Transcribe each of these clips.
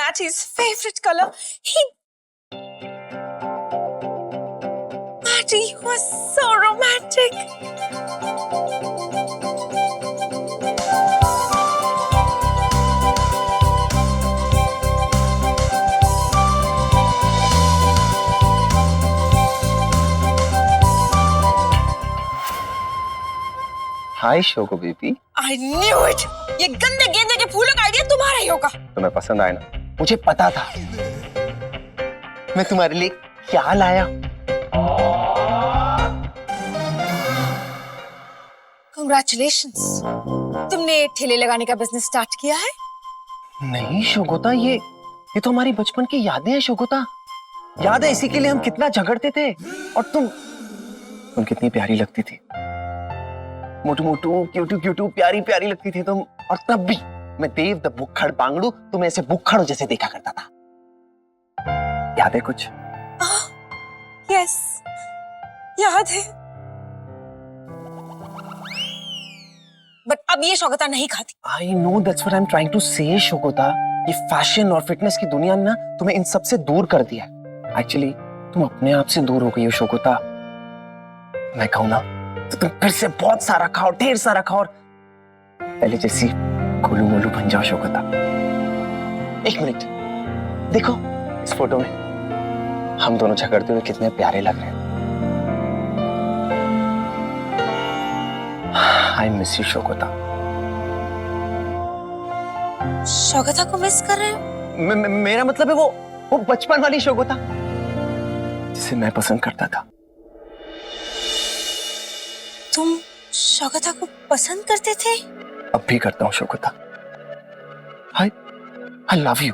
Matty's favorite color. Matty was so romantic. Hi Shoko baby. I knew it. ये गंदे गेंदे के फूलों का आइडिया तुम्हारा ही होगा। तुम्हें पसंद आया ना? मुझे पता था। मैं तुम्हारे लिए क्या लाया? Congratulations. तुमने ठेले लगाने का बिजनेस स्टार्ट किया है? नहीं शोकोता, ये तो हमारी बचपन की यादें हैं शोकोता। याद है इसी के लिए हम कितना झगड़ते थे। और तुम कितनी प्यारी लगती थी। मोटू मोटू क्यूटू क्यूटू प्यारी प्यारी लगती थी तुम। और तब भी मैं देव द बुक्खड़ पांगड़ू तुम्हें ऐसे बुक्खड़ों जैसे देखा करता था। याद है कुछ? यस, याद है। बट अब ये शौकता नहीं खाती। I know, that's what I am trying to say Shokota. ये फैशन और फिटनेस की दुनिया ने ना तुम्हें इन सब से दूर कर दिया है। एक्चुअली तुम अपने आप से दूर हो गई हो शोकोता। मैं कहूं ना तो तुम फिर से बहुत सारा खाओ, ढेर सारा खाओ और पहले जैसी गोलू मोलू बन जाओ शोकोता। एक मिनट देखो, इस फोटो में हम दोनों झगड़ते हुए कितने प्यारे लग रहे हैं। I miss you शोकोता। शौकता को मिस कर रहे हो? मेरा मतलब है वो बचपन वाली शोकोता जिसे मैं पसंद करता था। तुम शौकता को पसंद करते थे? अब भी करता हूँ शोकोता। I love you.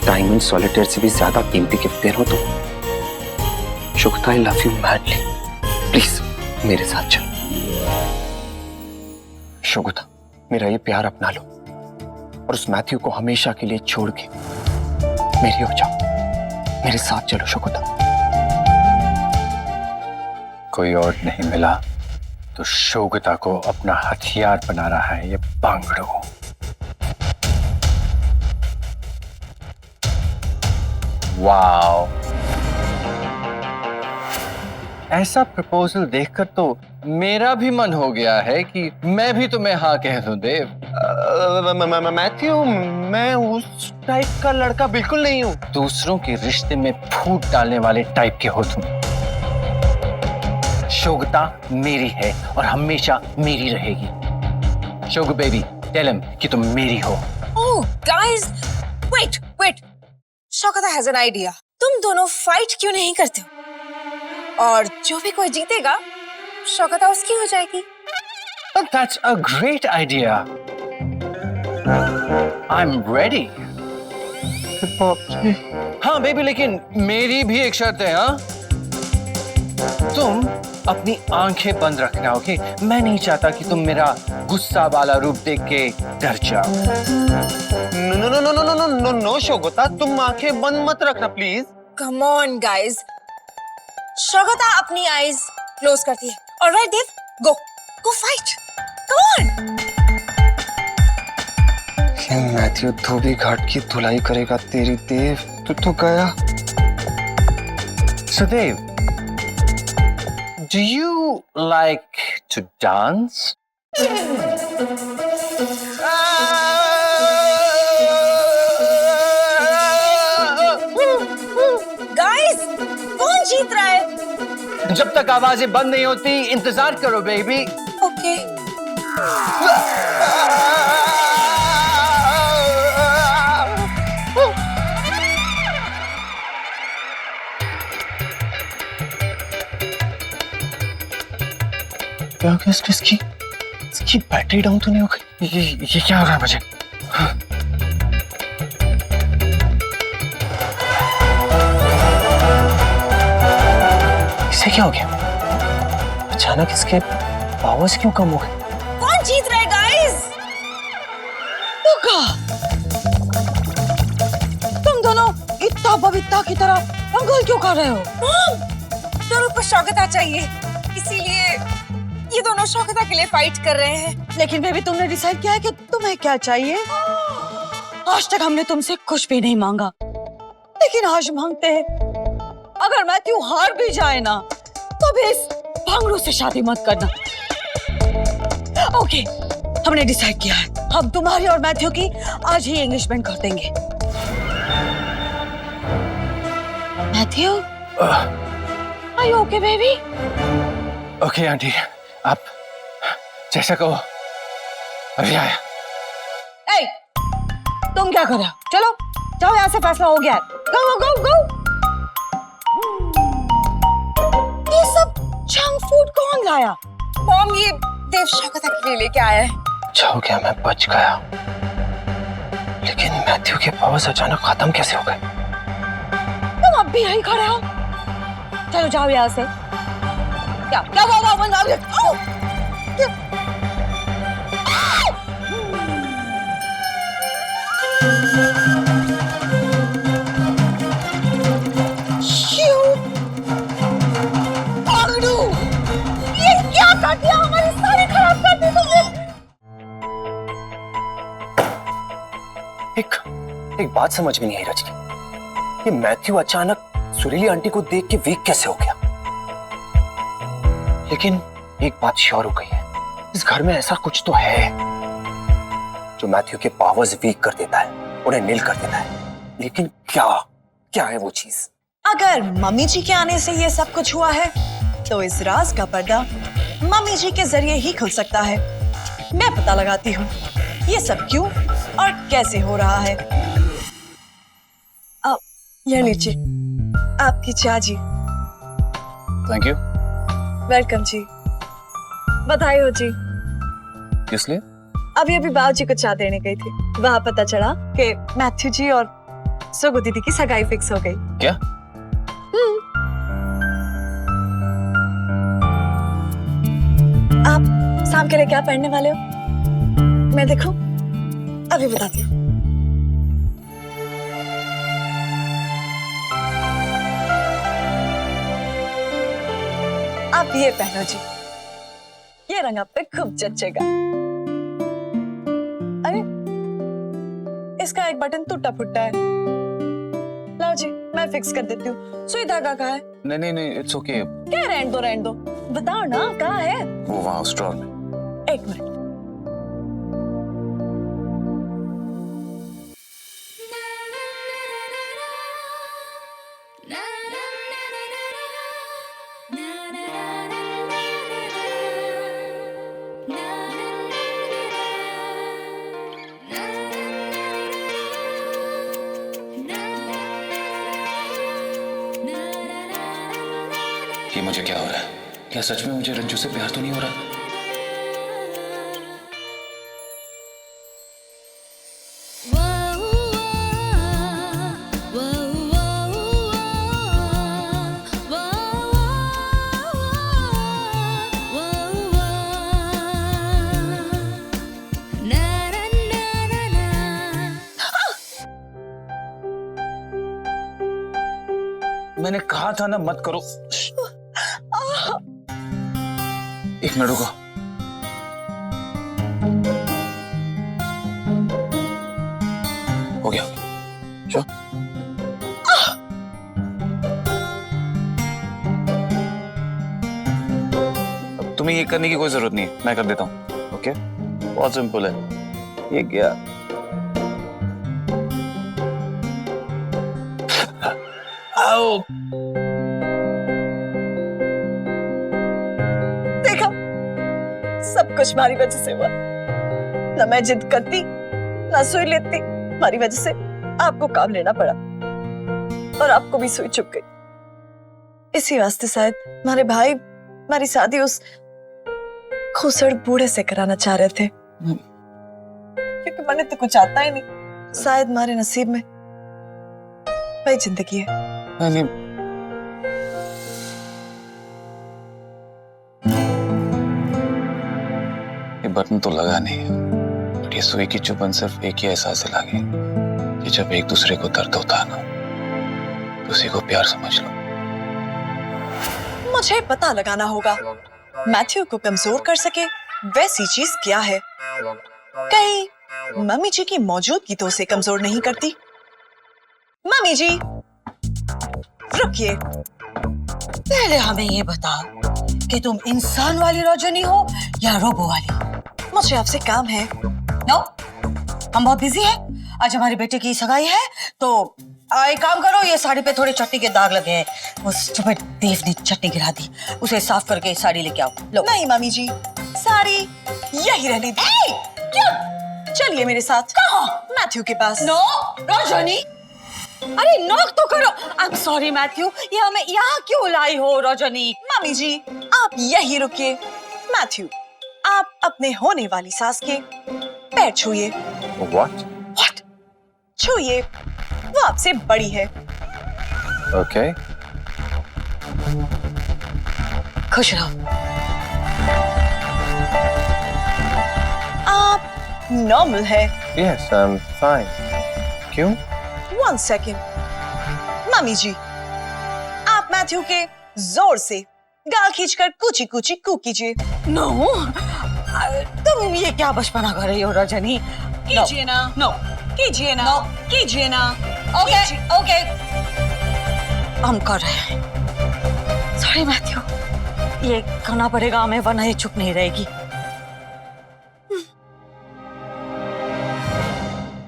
Diamond solitaire से भी ज्यादा कीमती गिफ्ट दे रहा हूं तुम Shaukta. I love you madly. Please मेरे साथ चलो शोकता। मेरा ये प्यार अपना लो और उस मैथ्यू को हमेशा के लिए छोड़ के मेरी हो जाओ। मेरे साथ चलो शोकता। कोई और नहीं मिला तो शोकता को अपना हथियार बना रहा है ये पांगड़ू। वाओ, ऐसा प्रपोजल देखकर तो मेरा भी मन हो गया है कि मैं भी तुम्हें हाँ कह दूं देव। मैथ्यू, मैं उस टाइप का लड़का बिल्कुल नहीं हूँ। दूसरों के रिश्ते में फूट डालने वाले टाइप के हो तुम। शोकता मेरी है और हमेशा मेरी रहेगी। शोगु बेबी, टेल हिम कि तुम मेरी हो। Oh guys, wait. Shaukta has an idea. तुम दोनों फाइट क्यों नहीं करते हो? और जो भी कोई जीतेगा शौकता उसकी हो जाएगी। That's a great idea. I'm ready. हाँ बेबी, लेकिन मेरी भी एक शर्त है। हाँ, तुम अपनी आंखें बंद रखना, ओके? मैं नहीं चाहता कि तुम मेरा गुस्सा वाला रूप देख के डर जाओ। नो शोकता, तुम आंखें बंद मत रखना please. Come on guys. Shaukta अपनी आईज क्लोज करती है। Alright Dev, go fight. Come on. Matthew धोबी घाट की धुलाई करेगा तेरी देव। तू तो गया। So Dev, do you like to dance? Guys, कौन जीत रहा है? जब तक आवाजें बंद नहीं होती इंतजार करो बेबी। ओके। क्या हो गया इसकी जी बैटरी डाउन तो नहीं हो गई? ये क्या हो रहा है मुझे? इसे क्या हो गया? अचानक इसके पावर्स क्यों कम हो गए? कौन जीत रहा है गाइस? तुम दोनों इतना बबीता की तरह अंगुल क्यों कर रहे हो? दोनों को शौकता चाहिए, इसीलिए ये दोनों शौकता के लिए फाइट कर रहे हैं। लेकिन बेबी तुमने डिसाइड किया है कि तुम्हें क्या चाहिए? आज तक हमने तुमसे कुछ भी नहीं मांगा, लेकिन आज मांगते हैं। अगर मैथ्यू हार भी जाए ना, तो भी इस भांगड़ू से शादी मत करना। ओके, हमने डिसाइड किया है, हम तुम्हारी और मैथ्यू की आज ही एंगेजमेंट कर देंगे। Matthew, are you okay baby? Okay aunty, आप जैसा कहो। अभी आया। ए, तुम क्या कर रहे हो? चलो जाओ, यहाँ से फैसला हो गया है। गो गो गो गो। ये सब जंक फूड कौन लाया? मॉम, ये देव शौकता के लिए लेके आया है। अच्छा हो गया मैं बच गया, लेकिन मैथ्यू के पावर्स अचानक खत्म कैसे हो गए? तुम अब भी यहीं खड़े हो? चलो जाओ यहाँ से। क्या क्या ये क्या कर दिया? हमारी सारी खराब कर दी तुमने। एक बात समझ में नहीं आई रजनी, ये मैथ्यू अचानक सुरीली आंटी को देख के वीक कैसे हो गया? लेकिन एक बात श्योर हो गई है, इस घर में ऐसा कुछ तो है जो मैथ्यू के पावर्स वीक कर देता है, उन्हें नील कर देता है। लेकिन क्या क्या है वो चीज? अगर मम्मी जी के आने से ये सब कुछ हुआ है, तो इस राज का पर्दा मम्मी जी के जरिए ही खुल सकता है। मैं पता लगाती हूँ ये सब क्यों और कैसे हो रहा है। अब ये लीजिए आपकी चाय जी। Thank you. वेलकम जी। बधाई हो जी। किस लिए? अभी अभी बाबू जी को चाय देने गई थी, वहां पता चला कि मैथ्यू जी और सुगु दीदी की सगाई फिक्स हो गई। क्या? आप शाम के लिए क्या पहनने वाले हो? मैं देखूं? अभी बताती हूँ। आप ये पहनो जी, ये रंग आप पे खूब जचेगा। अरे इसका एक बटन टूटा फुटा है, लाओ जी मैं फिक्स कर देती हूँ। सुई धागा कहाँ है? नहीं, इट्स ओके। क्या रहने दो, बताओ ना कहाँ है? वो वहाँ स्टोर में। एक मिनट। ये मुझे क्या हो रहा है? क्या सच में मुझे रंजू से प्यार तो नहीं हो रहा? मैंने कहा था ना मत करो। एक मिनट रुको। हो गया चलो। अब तुम्हें ये करने की कोई जरूरत नहीं है, मैं कर देता हूँ। ओके, बहुत सिंपल है। ये क्या? आओ। देखा, सब कुछ हमारी वजह से हुआ। ना मैं जिद करती, ना सुई लेती, हमारी वजह से आपको काम लेना पड़ा और आपको भी सुई चुप गई। इसी वास्ते शायद हमारे भाई हमारी शादी उस खुसड़ बूढ़े से कराना चाह रहे थे, क्योंकि मैंने तो कुछ आता ही नहीं। शायद हमारे नसीब में वही जिंदगी है। नहीं, ये बटन तो लगा नहीं, बट ये सुई की चुभन सिर्फ एक ही एहसास दिलाएगी कि जब एक दूसरे को दर्द होता है ना, तो उसी को प्यार समझ लो। मुझे पता लगाना होगा मैथ्यू को कमजोर कर सके वैसी चीज क्या है। कहीं मम्मी जी की मौजूदगी तो उसे कमजोर नहीं करती। मम्मी जी रुकिए, पहले हमें ये बताओ कि तुम इंसान वाली रजनी हो या रोबो वाली। मुझे आपसे काम है। नो, हम बहुत बिजी हैं। आज हमारे बेटे की सगाई है, तो एक काम करो, ये साड़ी पे थोड़े चट्टी के दाग लगे हैं। वो स्टूपिड देव ने चट्टी गिरा दी, उसे साफ करके साड़ी लेके आओ। लो। नहीं मम्मी जी, साड़ी यही रहने दी। क्यों? चलिए मेरे साथ। कहाँ? मैथ्यू के पास। नो रजनी, अरे नॉक तो करो। आई एम सॉरी मैथ्यू, ये हमें यहाँ क्यों लाई हो रजनी? मम्मी जी आप यही रुकिए। मैथ्यू, आप अपने होने वाली सास के पैर छूइए। What? व्हाट? छूइए, वो आपसे बड़ी है। Okay. खुश रहो। आप नॉर्मल है। Yes, I'm fine. क्यों? 1 सेकेंड। मम्मी जी, आप मैथ्यू के जोर से गाल खींचकर कूची कूची कू कीजिए। नो, तुम ये क्या बचपना कर रही हो रजनी? कीजिए ना। नो, कीजिए ना। कीजिए ना। ओके, ओके, हम कर रहे हैं। सॉरी मैथ्यू, ये करना पड़ेगा हमें, वरना ये चुप नहीं रहेगी।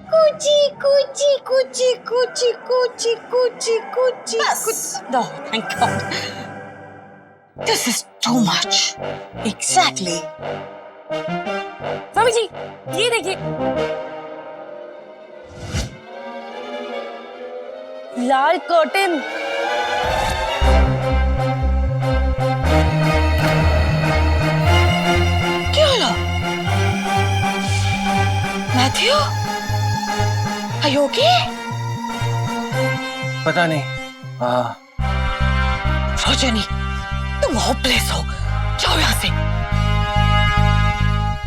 कुची कुची कुची कुची कुची कुची कुची। बस। No, thank God. This is too much. Exactly. Mummy जी ये देखिए, लाल कर्टन। क्या हुआ? Matthew, are you okay? पता नहीं। रजनी, तुम होपलेस हो। जाओ यहाँ से।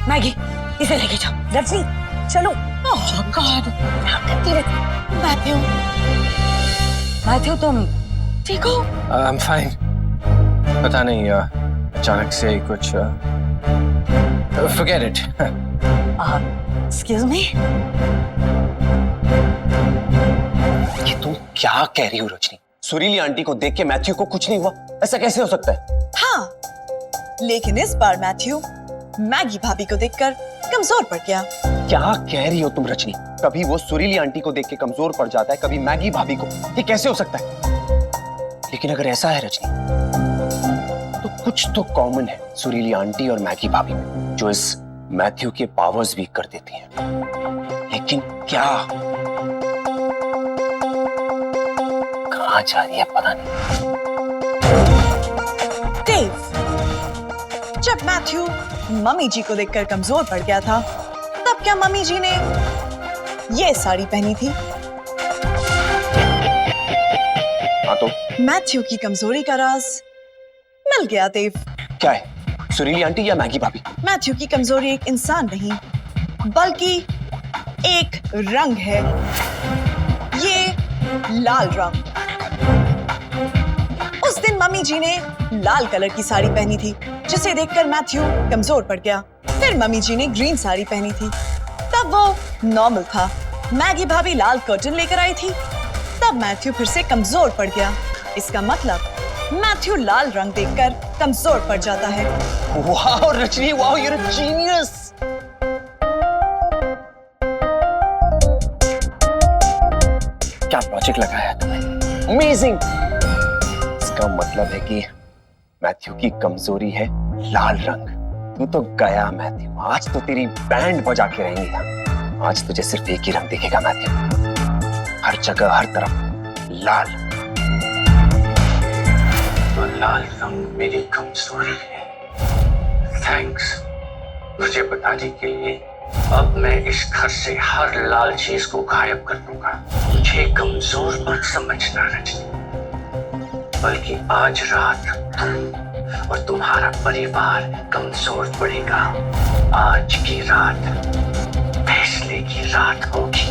मैगी, इसे लेके जाओ। रजनी चलो। Oh God! मैथ्यू, मैथ्यू तुम ठीक हो? I'm fine. पता नहीं, अचानक से कुछ forget it. Excuse me? ये तुम क्या कह रही हो रजनी? सुरीली आंटी को देख के मैथ्यू को कुछ नहीं हुआ? ऐसा कैसे हो सकता है? हाँ, लेकिन इस बार मैथ्यू मैगी भाभी को देखकर कमजोर पड़ गया। क्या कह रही हो तुम रजनी? कभी वो सुरीली आंटी को देख के कमजोर पड़ जाता है, कभी मैगी भाभी को। ये कैसे हो सकता है? लेकिन अगर ऐसा है रजनी, तो कुछ तो कॉमन है सुरीली आंटी और मैगी भाभी में, जो इस मैथ्यू के पावर्स वीक कर देती हैं। लेकिन क्या? कहाँ जा रही है पता नहीं। डेव, जब मैथ्यू मम्मी जी को देखकर कमजोर पड़ गया था, तब क्या मम्मी जी ने ये साड़ी पहनी थी? हाँ तो मैथ्यू की कमजोरी का राज मिल गया देव। क्या है? सुरीली आंटी या मैगी भाभी? मैथ्यू की कमजोरी एक इंसान नहीं, बल्कि एक रंग है। ये लाल रंग। उस दिन मम्मी जी ने लाल कलर की साड़ी पहनी थी, जिसे देखकर मैथ्यू कमजोर पड़ गया। फिर मम्मी जी ने ग्रीन साड़ी पहनी थी, तब वो नॉर्मल था। मैगी भाभी लाल कर्टन लेकर आई थी, तब मैथ्यू फिर से कमजोर पड़ गया। इसका मतलब मैथ्यू लाल रंग देखकर कमजोर पड़ जाता है। वाह रजनी, वाह, you're a genius! क्या लॉजिक लगाया तुमने? अमेजिंग! इसका मतलब है कि मैथ्यू की कमजोरी है लाल रंग। तू तो गया मैथ्यू, आज तो तेरी बैंड बजा के रहेंगे हम। आज तुझे सिर्फ एक ही रंग दिखेगा मैथ्यू, हर जगह हर तरफ लाल। तो लाल रंग मेरी कमजोरी है। थैंक्स। तुझे बताने के लिए अब मैं इस घर से हर लाल चीज को गायब कर दूंगा। मुझे कमजोर मत समझना रजनी, बल्कि आज रात तुम और तुम्हारा परिवार कमजोर पड़ेगा। आज की रात फैसले की रात होगी।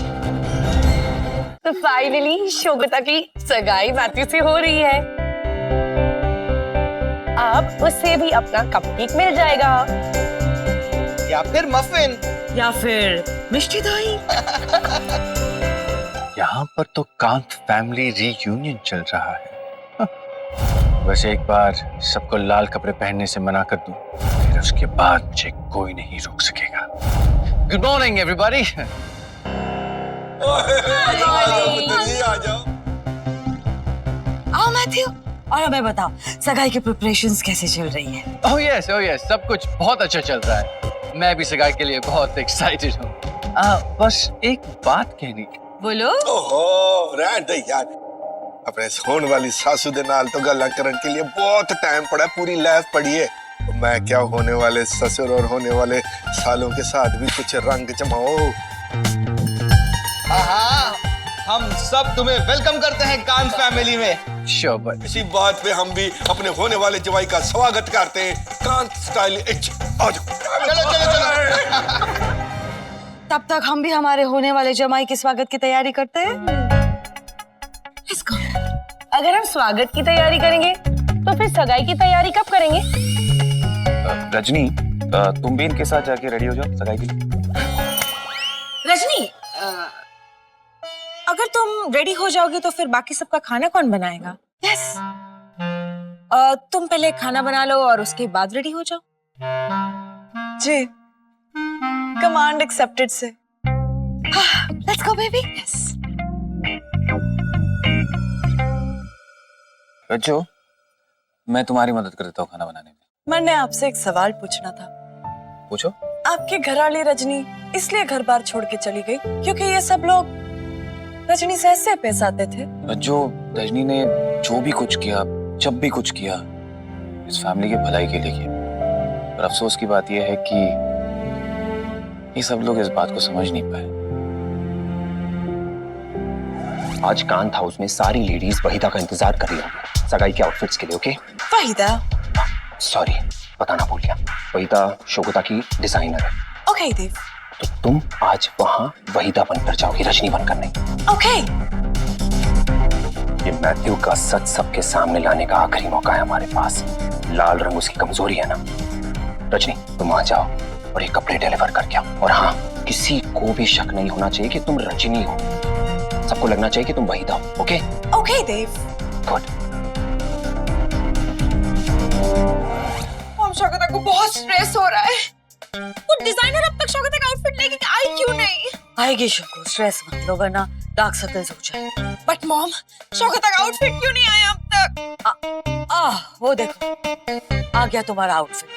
तो फाइनली शोगता की सगाई मैथ्यू से हो रही है। अब उसे भी अपना कपकेक मिल जाएगा, या फिर मफिन, या फिर मिष्टी दही। यहाँ पर तो कांत फैमिली रीयूनियन चल रहा है। बस एक बार सबको लाल कपड़े पहनने से मना कर दूं, फिर उसके बाद मुझे कोई नहीं रोक सकेगा। Good morning everybody. आओ मैथ्यू, और हमें बताओ सगाई की प्रिपरेशंस कैसे चल रही है? ओह यस, सब कुछ बहुत अच्छा चल रहा है। मैं भी सगाई के लिए बहुत एक्साइटेड हूँ। बस एक बात कहनी थी। बोलो। ओहो रहन दे यार, अपने होने वाली सासू दे नाल तो गल्ला करन के लिए बहुत टाइम पड़ा, पूरी लाइफ पड़ी है। मैं क्या होने वाले ससुर और होने वाले सालों के साथ भी कुछ रंग जमाओ। हम सब तुम्हें वेलकम करते हैं कांत फैमिली में। Sure, but इसी बात पे हम भी अपने होने वाले जवाई का स्वागत करते हैं कांत स्टाइल। आ जाओ चलो। तब तक हम भी हमारे होने वाले जमाई के स्वागत की तैयारी करते हैं। अगर हम स्वागत की तैयारी करेंगे तो फिर सगाई की तैयारी कब करेंगे? रजनी, तुम भी इनके साथ जाके रेडी हो जाओ सगाई के लिए। रजनी, अगर तुम रेडी हो जाओगी तो फिर बाकी सबका खाना कौन बनाएगा? यस। तुम पहले खाना बना लो और उसके बाद रेडी हो जाओ। जी, कमांड एक्सेप्टेड से। Let's go baby. यस। रज्जो, मैं तुम्हारी मदद कर देता हूँ खाना बनाने में। मैंने आपसे एक सवाल पूछना था। पूछो। आपके घरवाली रजनी इसलिए घर बार छोड़ के चली गई क्योंकि ये सब लोग रजनी से ऐसे पेश आते थे। रज्जो, रजनी ने जो भी कुछ किया, जब भी कुछ किया, इस फैमिली की भलाई के लिए किया। पर अफसोस की बात यह है कि ये सब लोग इस बात को समझ नहीं पाए। आज कांत हाउस में सारी लेडीज वहीदा का इंतजार कर रही होंगी सगाई के आउटफिट्स के लिए। ओके वहीदा। सॉरी, बताना भूल गया। वहीदा शोगता की डिजाइनर है। ओके देव। तो तुम आज वहां वहीदा बनकर जाओगी, रजनी बनकर नहीं। ओके। ये मैथ्यू का सच सबके सामने लाने का आखिरी मौका है हमारे पास। लाल रंग उसकी कमजोरी है ना। रजनी, तुम आ जाओ और ये कपड़े डिलीवर करके आओ। और हाँ, किसी को भी शक नहीं होना चाहिए कि तुम रजनी हो। सबको लगना चाहिए कि तुम वहीदा हो। ओके? ओके देव। गुड। शौकता को बहुत स्ट्रेस हो रहा है। वो डिजाइनर अब तक शौकता का आउटफिट लेके आई क्यों नहीं? आएगी शोको, स्ट्रेस मत लो वरना डार्क सर्कल्स हो जाए। बट मॉम, शौकता का आउटफिट क्यों नहीं आया अब तक? वो देखो आ गया तुम्हारा outfit.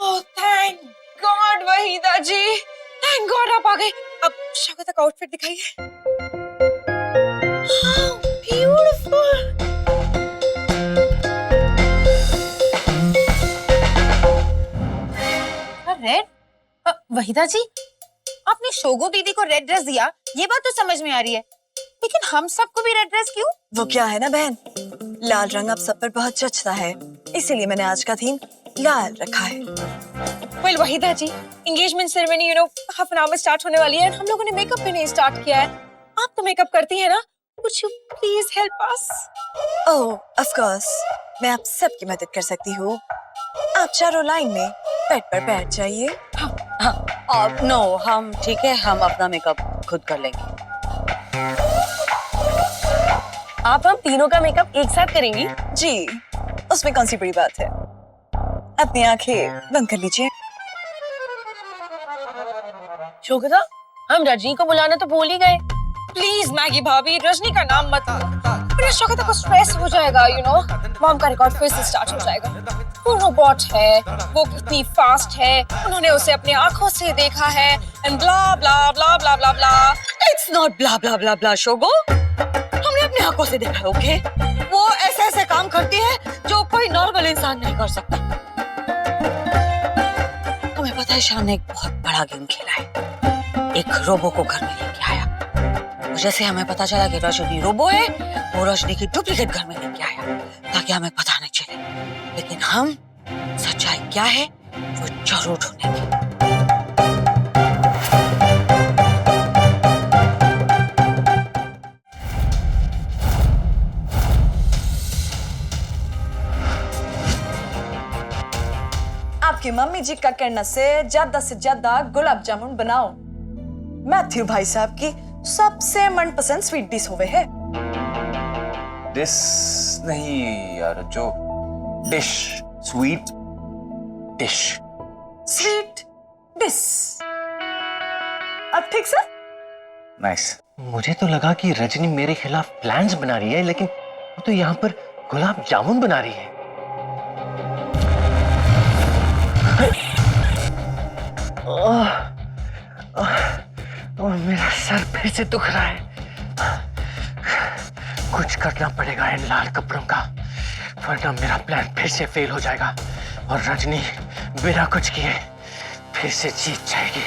Oh thank god Waheeda ji, thank god आप आ गए। अब शौकता का आउटफिट दिखाइए। ब्यूटीफुल। रेड? वहीदा जी, आपने शोगो दीदी को रेड ड्रेस दिया, ये बात तो समझ में आ रही है, लेकिन हम सबको भी रेड ड्रेस क्यों? वो क्या है ना बहन, लाल रंग अब सब पर बहुत जचता है, इसीलिए मैंने आज का थीम लाल रखा है। Well Waheeda ji, engagement ceremony half an hour में स्टार्ट होने वाली है, हम लोगों ने मेकअप भी नहीं स्टार्ट किया है। आप तो मेकअप करती है ना, Would you please help us? Oh, of course, मैं आप सबकी मदद कर सकती हूँ। आप चारों लाइन में बेड पर बैठ जाइए। नो, हम ठीक है, हम अपना मेकअप खुद कर लेंगे। आप हम तीनों का मेकअप एक साथ करेंगी? जी, उसमें कौन सी बड़ी बात है। अपनी आंखें बंद कर लीजिए। शोगता, हम रजनी को बुलाना तो भूल ही गए। प्लीज मैगी भाभी, रजनी का नाम मत लेना। शोगता को स्ट्रेस हो जाएगा, मॉम का रिकॉर्ड फिर से स्टार्ट हो जाएगा। वो रोबोट है, वो कितनी फास्ट है, उन्होंने उसे अपनी आंखों से देखा है, and blah blah blah blah blah blah. It's not blah blah blah blah शोगो, हमने अपनी आंखों से देखा है। ओके, वो ऐसे ऐसे काम करती है जो कोई नॉर्मल इंसान नहीं कर सकता। तुम्हें पता पता है शान ने एक बहुत बड़ा गेम खेला है। एक रोबो को घर में लेके आया। तो जैसे हमें पता चला कि रजनी रोबो है, वो रजनी की डुप्लीकेट घर में लेके आया ताकि हमें पता नहीं चले। लेकिन हम सच्चाई क्या है वो जरूर ढूंढेंगे। आपकी मम्मी जी का कहना से ज्यादा गुलाब जामुन बनाओ। मैथ्यू भाई साहब की सबसे मनपसंद स्वीट डिश हुए है। डिश नहीं यार, जो dish, sweet dish. Sweet dish. अब ठीक सर? नाइस। मुझे तो लगा कि रजनी मेरे खिलाफ प्लान्स बना रही है, लेकिन वो तो यहाँ पर गुलाब जामुन बना रही है। और मेरा सर फिर से दुख रहा है। कुछ करना पड़ेगा इन लाल कपड़ों का, वरना मेरा प्लान फिर से फेल हो जाएगा और रजनी बिना कुछ किए फिर से जीत जाएगी।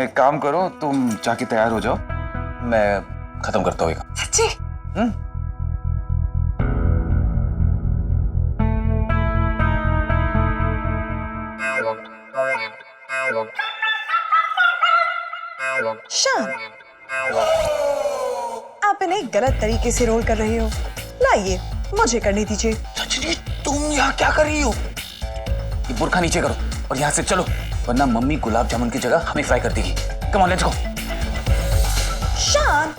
एक काम करो, तुम जाके तैयार हो जाओ, मैं खत्म करता हूँ ये काम। सच्ची? शान, आप इन्हें गलत तरीके से रोल कर रहे हो। लाइए, मुझे करने दीजिए। रजनी, तुम यहाँ क्या कर रही हो? ये बुर्खा नीचे करो और यहाँ से चलो, वरना मम्मी गुलाब जामुन की जगह हमें फ्राई कर देगी। Come on, let's go. शान,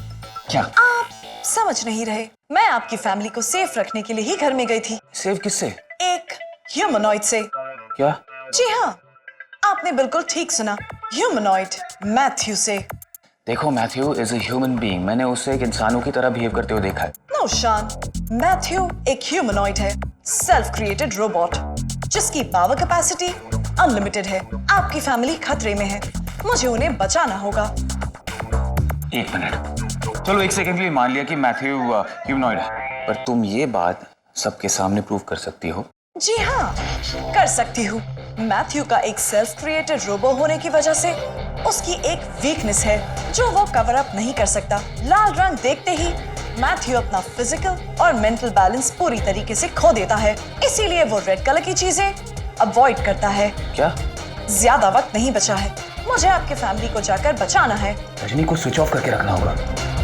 क्या? आप समझ नहीं रहे। मैं आपकी फैमिली को सेफ रखने के लिए ही घर में गई थी। सेव किससे? एक ह्यूमनॉइड से। क्या? जी हाँ, आपने बिल्कुल ठीक सुना, ह्यूमनॉइड, मैथ्यू से। देखो, Matthew is a human being. मैंने उसे एक इंसानों की तरह बिहेव करते हुए देखा है। नो शान, मैथ्यू एक ह्यूमनॉइड है, सेल्फ क्रिएटेड रोबोट, जिसकी पावर कैपेसिटी अनलिमिटेड है। आपकी फैमिली खतरे में है, मुझे उन्हें बचाना होगा। एक मिनट, चलो एक सेकंड के लिए मान लिया कि मैथ्यू ह्यूमनॉइड है, पर तुम ये बात सबके सामने प्रूव कर सकती हो? जी हाँ, कर सकती हूँ। मैथ्यू का एक सेल्फ क्रिएटेड रोबो होने की वजह से उसकी एक वीकनेस है जो वो कवर अप नहीं कर सकता। लाल रंग देखते ही मैथ्यू अपना फिजिकल और मेंटल बैलेंस पूरी तरीके से खो देता है, इसीलिए वो रेड कलर की चीजें अवॉइड करता है। क्या? ज्यादा वक्त नहीं बचा है, मुझे आपके फैमिली को जाकर बचाना है। रजनी को स्विच ऑफ करके रखना होगा,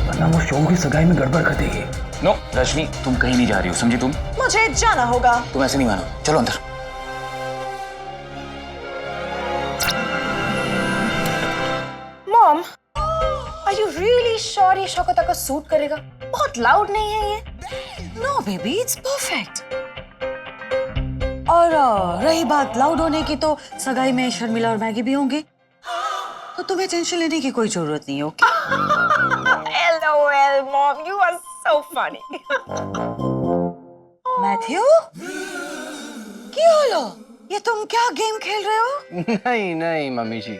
वरना वो शोम की सगाई में गड़बड़ कर देगी। नो रजनी, तुम कहीं नहीं जा रही हो, समझी तुम? मुझे जाना होगा। तुम ऐसे नहीं मानो, चलो अंदर। Mom, are you really sure ये शौकता को सूट करेगा? बहुत लाउड नहीं है ये? No baby, it's perfect. और रही बात लाउड होने की, तो सगाई में शर्मिला और मैगी भी होंगे, तो तुम्हें टेंशन लेने की कोई जरूरत नहीं होगी। LOL, mom, you are so funny. Matthew, क्या होलो? ये तुम क्या गेम खेल रहे हो? नहीं नहीं मम्मी जी,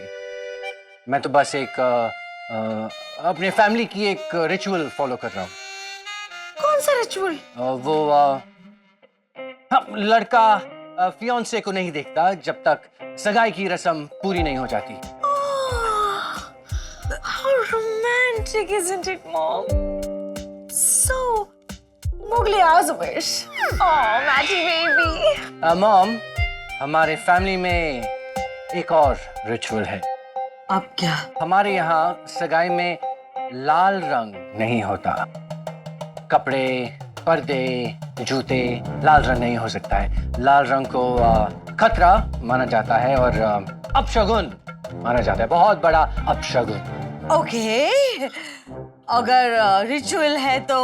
मैं तो बस एक अपने फैमिली की एक रिचुअल फॉलो कर रहा हूँ। कौन सा रिचुअल? वो हाँ, लड़का फियांसे को नहीं देखता जब तक सगाई की रस्म पूरी नहीं हो जाती। How romantic, isn't it, Mom? So, Mughal wish. Oh, Matty baby. Mom, हमारे फैमिली में एक और रिचुअल है। अब क्या? हमारे यहाँ सगाई में लाल रंग नहीं होता। कपड़े, पर्दे, जूते, लाल रंग नहीं हो सकता है। लाल रंग को खतरा माना जाता है और अपशगुन माना जाता है, बहुत बड़ा अपशगुन। ओके, अगर रिचुअल है तो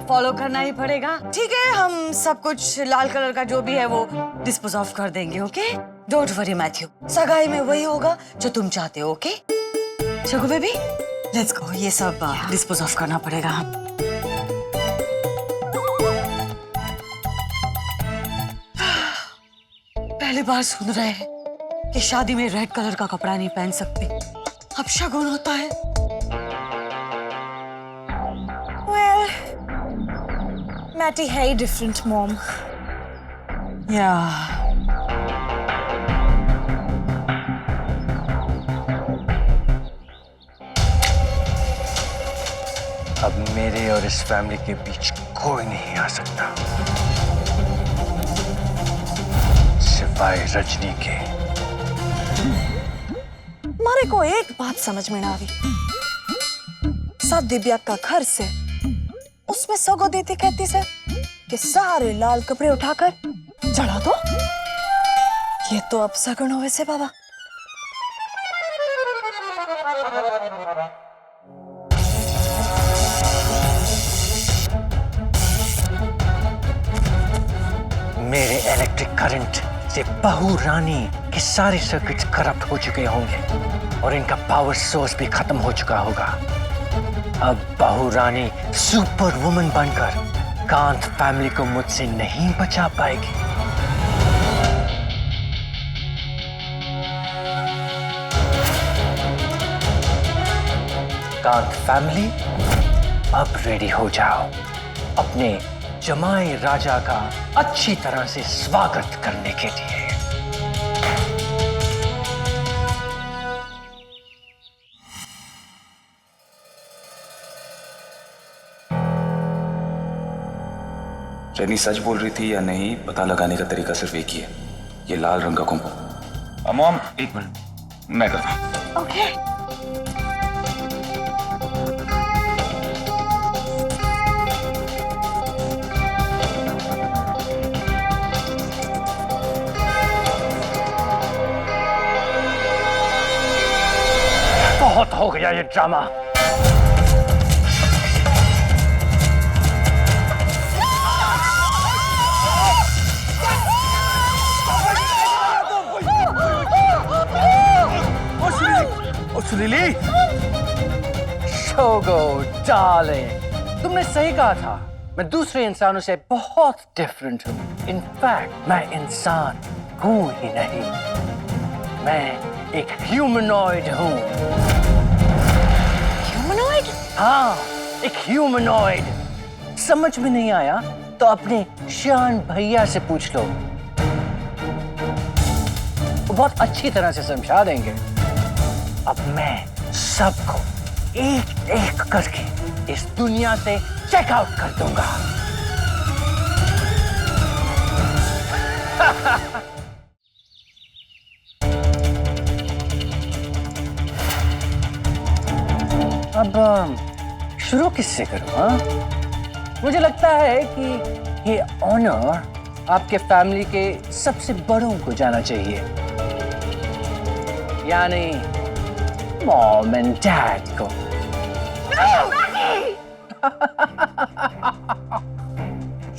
फॉलो करना ही पड़ेगा। ठीक है, हम सब कुछ लाल कलर का जो भी है वो डिस्पोज ऑफ कर देंगे। ओके, डोंट वरी मैथ्यू, सगाई में वही होगा जो तुम चाहते हो। Okay Shagu baby, let's go. ये सब डिस्पोज ऑफ करना पड़ेगा। हम पहली बार सुन रहे हैं कि शादी में रेड कलर का कपड़ा नहीं पहन सकते, अब शगुन होता है। Well, Matty है ही different, Mom. Yeah. मेरे और इस फैमिली के बीच कोई नहीं आ सकता सिवाय रजनी के। मारे को एक बात समझ में ना आई। साथ दिव्या का घर से उसमें सगो देती कहती से कि सारे लाल कपड़े उठाकर जला दो। ये तो अब सगुन हो वैसे बाबा। मेरे इलेक्ट्रिक करंट से बहू रानी के सारे सर्किट्स करप्ट हो चुके होंगे और इनका पावर सोर्स भी खत्म हो चुका होगा। अब बहू रानी सुपर वुमन बनकर कांत फैमिली को मुझसे नहीं बचा पाएगी। कांत फैमिली, अब रेडी हो जाओ अपने जमाए राजा का अच्छी तरह से स्वागत करने के लिए। रजनी सच बोल रही थी या नहीं, पता लगाने का तरीका सिर्फ एक ही है, ये लाल रंग का कुंभा। मॉम एक मिनट, मैं करता हूं। ओके। बहुत हो गया ये ड्रामा। सुनीली, शोगो डार्लिंग, तुमने सही कहा था। मैं दूसरे इंसानों से बहुत डिफरेंट हूँ। इनफैक्ट मैं इंसान हूँ ही नहीं, मैं एक ह्यूमनॉइड हूँ। ह्यूमनॉइड? हाँ, एक ह्यूमनॉइड। समझ में नहीं आया तो अपने शान भैया से पूछ लो, वो बहुत अच्छी तरह से समझा देंगे। अब मैं सबको एक एक करके इस दुनिया से चेक आउट कर दूंगा। अब शुरू किससे करूं? हाँ? मुझे लगता है कि ये ऑनर आपके फैमिली के सबसे बड़ों को जाना चाहिए, यानी मॉम एंड डैड को।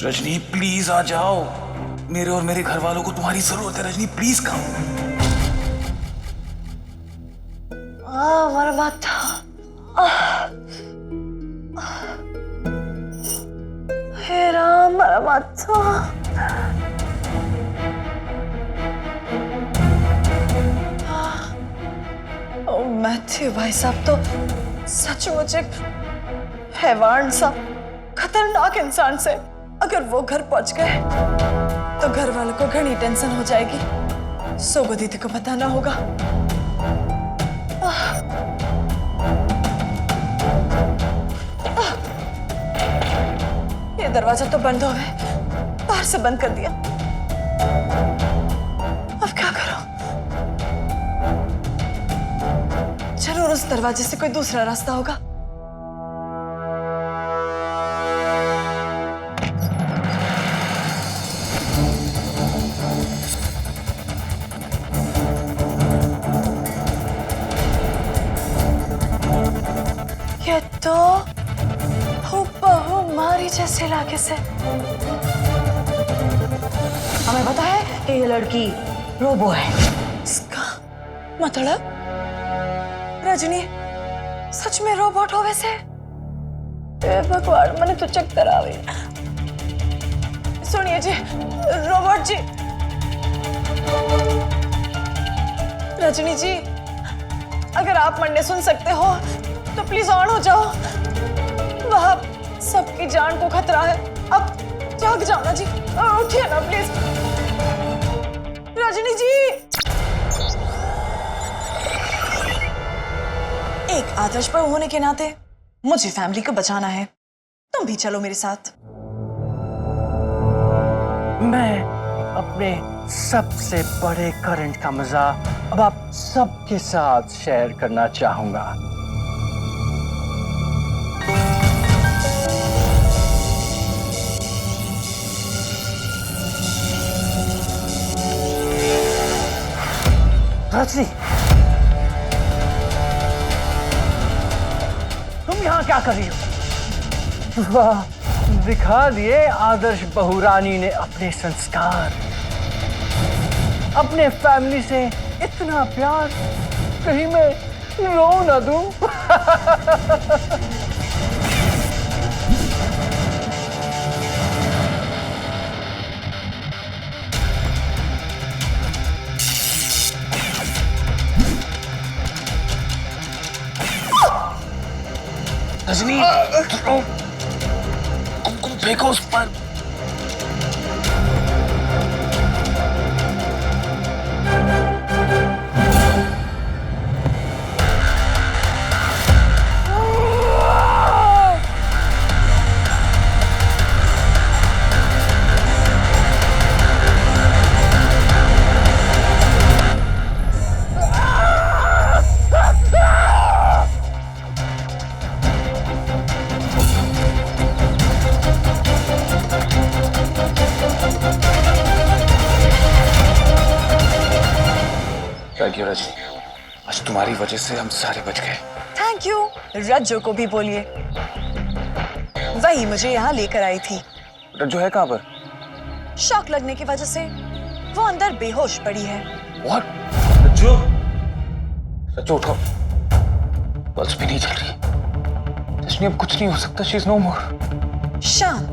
रजनी प्लीज आ जाओ, मेरे और मेरे घर वालों को तुम्हारी जरूरत है। Rajni please come. हमारा बात था। हे राम, हमारा बात था। ओ मैथ्यू भाई साहब तो सचमुच एक हैवान सा खतरनाक इंसान से अगर वो घर पहुंच गए तो घर वालों को घनी टेंशन हो जाएगी। सोगो दीदी को बताना होगा। ये दरवाजा तो बंद हो गया, बाहर से बंद कर दिया। अब क्या करूं? जरूर उस दरवाजे से कोई दूसरा रास्ता होगा। ये तो हुबहू मारी जैसे इलाके से। हमें पता है कि ये लड़की रोबो है। इसका मतलब रजनी सच में रोबोट हो वैसे? ए भगवान, मैंने तो चक्कर आ गई। सुनिए जी, रोबोट जी, रजनी जी, अगर आप मंडे सुन सकते हो तो प्लीज ऑन हो जाओ। वहां सबकी जान को खतरा है। अब जाग जाना जी, उठिए ना प्लीज। रजनी जी, एक आदर्श बहू होने के नाते मुझे फैमिली को बचाना है। तुम भी चलो मेरे साथ। मैं अपने सबसे बड़े करंट का मजा अब आप सबके साथ शेयर करना चाहूंगा। रजनी, तुम यहाँ क्या कर रही हो? वाह, दिखा दिए आदर्श बहुरानी ने अपने संस्कार। अपने फैमिली से इतना प्यार, कहीं मैं रो ना दूं। रजनी, कुमकुम फेंको उस पर। थैंक यू रजनी, आज तुम्हारी वजह से हम सारे बच गए। थैंक यू रज्जो को भी बोलिए, वही मुझे यहाँ लेकर आई थी। रज्जू है कहाँ पर? शॉक लगने की वजह से वो अंदर बेहोश पड़ी है। What? रज्जू, रज्जू उठो, पल्स भी नहीं चल रही। रजनी अब कुछ नहीं हो सकता, शी इज नो मोर। शान,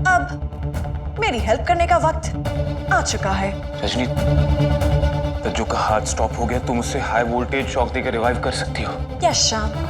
अब मेरी हेल्प करने का वक्त आ चुका है। रजनी, रज्जू का हार्ट स्टॉप हो गया, तुम उसे हाई वोल्टेज शॉक देकर रिवाइव कर सकती हो। यस शान।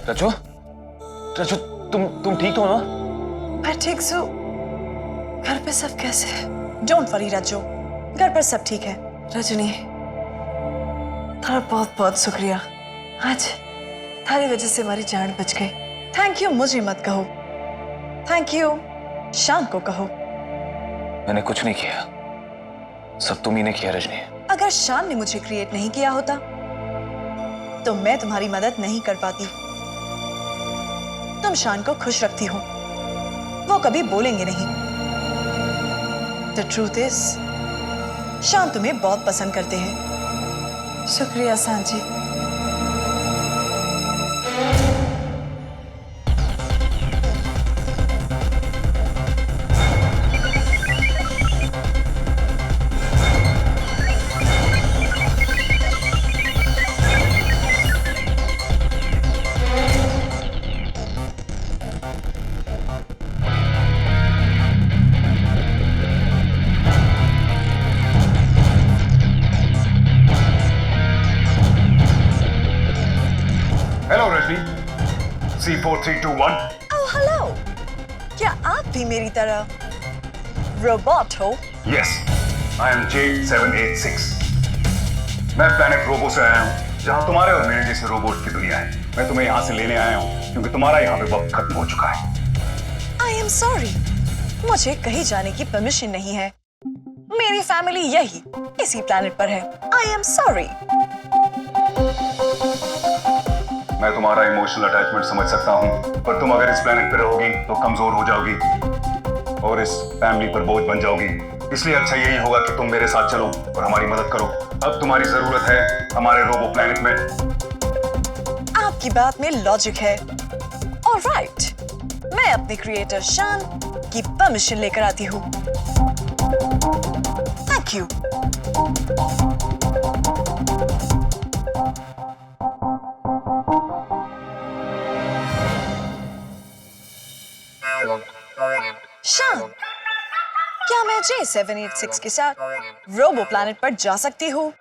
रज्जू, रज्जू, तुम ठीक हो ना? मैं ठीक हूँ। घर पे सब कैसे है? डोंट वरी रज्जू, घर पर सब ठीक है। रजनी, तेरा बहुत बहुत शुक्रिया। आज थारी वजह से हमारी जान बच गई। थैंक यू मुझे मत कहो, थैंक यू शान को कहो। मैंने कुछ नहीं किया, सब तुम ही ने किया रजनी। अगर शान ने मुझे क्रिएट नहीं किया होता तो मैं तुम्हारी मदद नहीं कर पाती। तुम शान को खुश रखती हो, वो कभी बोलेंगे नहीं। द ट्रूथ इज शान तुम्हें बहुत पसंद करते हैं। शुक्रिया Shaan ji. Hello Rajni, C4321। Oh hello, क्या आप भी मेरी तरह रोबोट हो? Yes, I am J786। मैं प्लैनेट रोबो से आया हूँ, जहाँ तुम्हारे और मेरे जैसे रोबोट की दुनिया है। मैं तुम्हें यहाँ से लेने आया हूँ क्योंकि तुम्हारा यहाँ पे वक्त खत्म हो चुका है। आई एम सॉरी, मुझे कहीं जाने की परमिशन नहीं है। मेरी फैमिली यही इसी प्लैनेट पर है। I am sorry. मैं तुम्हारा इमोशनल अटैचमेंट समझ सकता हूँ, पर तुम अगर इस प्लैनेट पे रहोगी तो कमजोर हो जाओगी और इस फैमिली पर बोझ बन जाओगी। इसलिए अच्छा यही होगा कि तुम मेरे साथ चलो और हमारी मदद करो। अब तुम्हारी जरूरत है हमारे रोबो प्लैनेट में। आपकी बात में लॉजिक है। ऑलराइट, मैं अपने क्रिएटर शान की परमिशन लेकर आती हूँ। Thank you. J786 के साथ रोबो प्लैनेट पर जा सकती हूँ।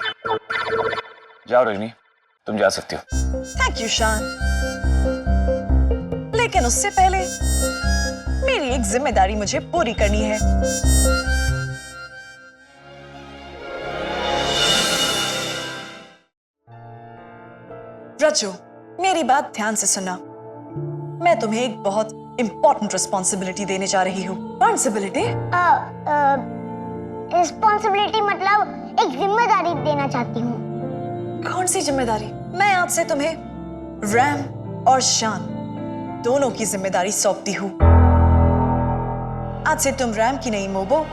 जाओ रजनी, तुम जा सकती हो। थैंक यू शान। लेकिन उससे पहले मेरी एक जिम्मेदारी मुझे पूरी करनी है। रजो, मेरी बात ध्यान से सुनना। मैं तुम्हें एक बहुत इंपॉर्टेंट रिस्पॉन्सिबिलिटी देने जा रही हूँ। रिस्पॉन्सिबिलिटी? रिस्पॉन्सिबिलिटी मतलब एक जिम्मेदारी देना चाहती हूँ। कौन सी जिम्मेदारी? मैं आज से तुम्हें रैम और शान दोनों की जिम्मेदारी सौंपती हूँ। आज से तुम रैम की नई मोबो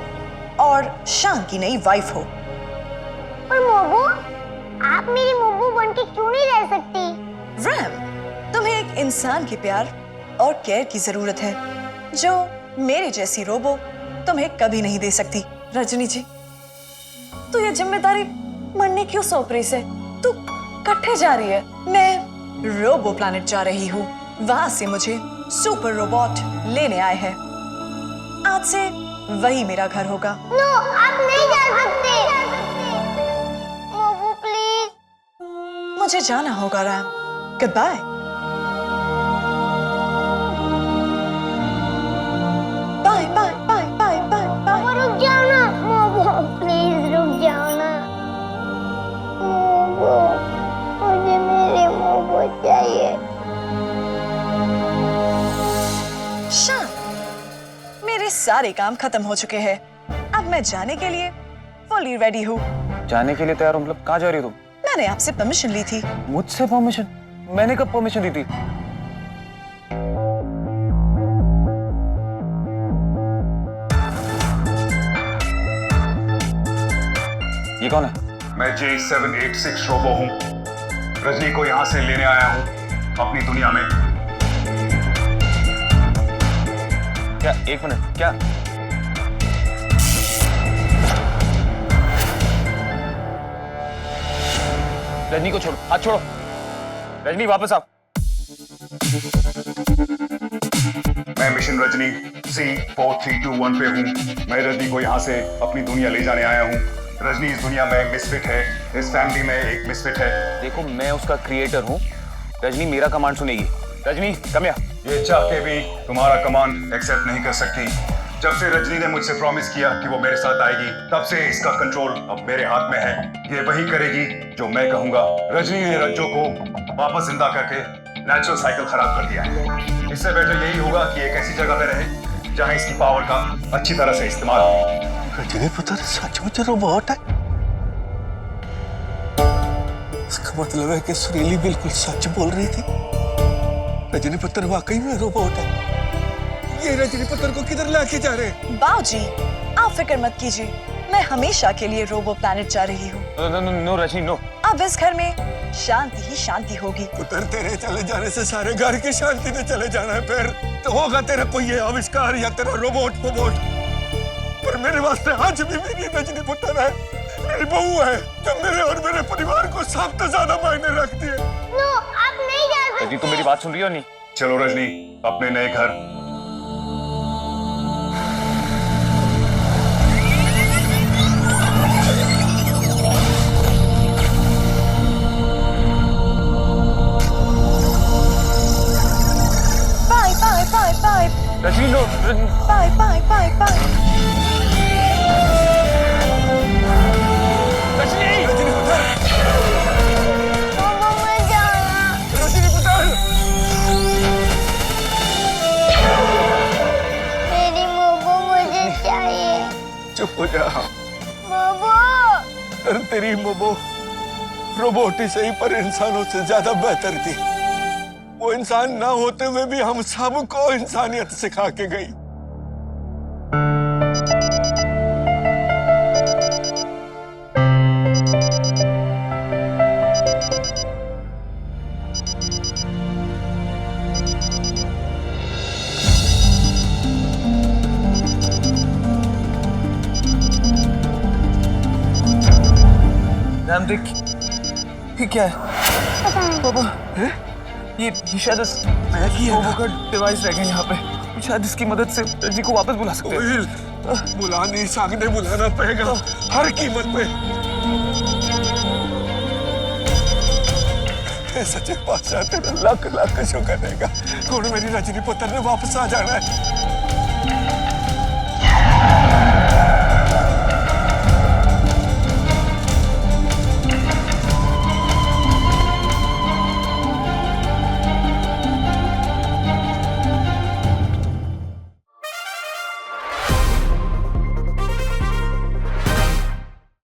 और शान की नई वाइफ हो। पर मोबो, आप मेरी मोबो बन के क्यों नहीं रह सकती? रैम, तुम्हें एक इंसान के प्यार और केयर की जरूरत है जो मेरी जैसी रोबो तुम्हें कभी नहीं दे सकती। रजनी जी, तू ये जिम्मेदारी मरने क्यों सौंप रही है? तू कट्ठे जा रही है। मैं रोबो प्लैनेट जा रही हूँ। वहां से मुझे सुपर रोबोट लेने आए हैं। आज से वही मेरा घर होगा। नो, आप नहीं जा सकते। Mobo please. मुझे जाना होगा रैम। Good bye. Bye bye bye bye bye bye. रुक जाओ ना मोबो, प्लीज रुक जाओ ना। मोबो, मुझे मेरी मोबो चाहिए। शान, मेरे सारे काम खत्म हो चुके हैं। अब मैं जाने के लिए फुली रेडी हूँ। जाने के लिए तैयार हो? मतलब कहाँ जा रही हो तुम? मैंने आपसे परमिशन ली थी। मुझसे परमिशन? मैंने कब परमिशन दी थी? ये कौन है? मैं J786 रोबो हूँ। रजनी को यहाँ से लेने आया हूँ अपनी दुनिया में। क्या? एक मिनट, क्या? रजनी को छोड़ो, हाथ छोड़ो। रजनी वापस आओ। मैं मिशन रजनी C4321 पे हूँ। मैं रजनी को यहाँ से अपनी दुनिया ले जाने आया हूँ। रजनी इस दुनिया में मिसफिट है, इस फैमिली में एक मिसफिट है। देखो, मैं उसका क्रिएटर हूँ। रजनी मेरा कमांड सुनेगी। रजनी कम या। ये चाह के भी तुम्हारा कमांड एक्सेप्ट नहीं कर सकती। जब से रजनी ने मुझसे प्रॉमिस किया कि वो मेरे साथ आएगी, तब से इसका कंट्रोल अब मेरे हाथ में है। ये वही करेगी जो मैं कहूंगा। रजनी ने रज्जो को वापस जिंदा करके नेचुरल साइकिल खराब कर दिया है। इससे बेटर यही होगा कि एक ऐसी जगह पे रहे जहां इसकी पावर का अच्छी तरह से इस्तेमाल हो। रजनी पुत्र सचमुच रोबोट है? इसका मतलब है कि सुरीली बिल्कुल सच बोल रही थी। रजनी पुत्र वाकई में रोबोट है। ये रजनी पुत्र को किधर लाके जा रहे हैं? बाऊजी, आप फिक्र मत कीजिए। मैं हमेशा के लिए रोबो प्लैनेट जा रही हूँ। No Rajni, no. अब इस घर में शांति ही शांति होगी। पुत्र, तेरे चले जाने से सारे घर की शांति में चले जाना है। फिर तो होगा तेरा कोई ये आविष्कार या तेरा रोबोट। पर मेरे वास्ते आज भी मेरी रजनी पुत्र है, मेरी बहू है, जो मेरे और मेरे परिवार को सबसे ज्यादा मायने रखती है। नो, आप नहीं जा सकते। रजनी, तुम मेरी बात सुन रही हो नहीं? चलो रजनी, अपने नए घर। Bye bye bye bye Rajni, no. Bye bye bye bye. Rajni! Rajni पुत्र! मोबो मत जाना। रजनी पुत्र! मेरी मोबो मुझे चाहिए। चुप हो जा। मोबो। अरे तेरी मोबो रोबोट ही सही पर इंसानों से ज्यादा बेहतर थी। वो इंसान ना होते हुए भी हम सबको इंसानियत सिखा के गई। राम देख, ये क्या है? पापा, ये शायद रोबो का डिवाइस रह गया यहाँ पे। शायद इसकी मदद से रजनी को वापस बुला सकते हैं। सोहेल, बुला नहीं सकते, बुलाना पड़ेगा हर कीमत पे। हे सच्चे पातशाह तेरा लाख लाख शुक्र रहेगा। हुण मेरी रजनी पुत्र ने वापस आ जाना है।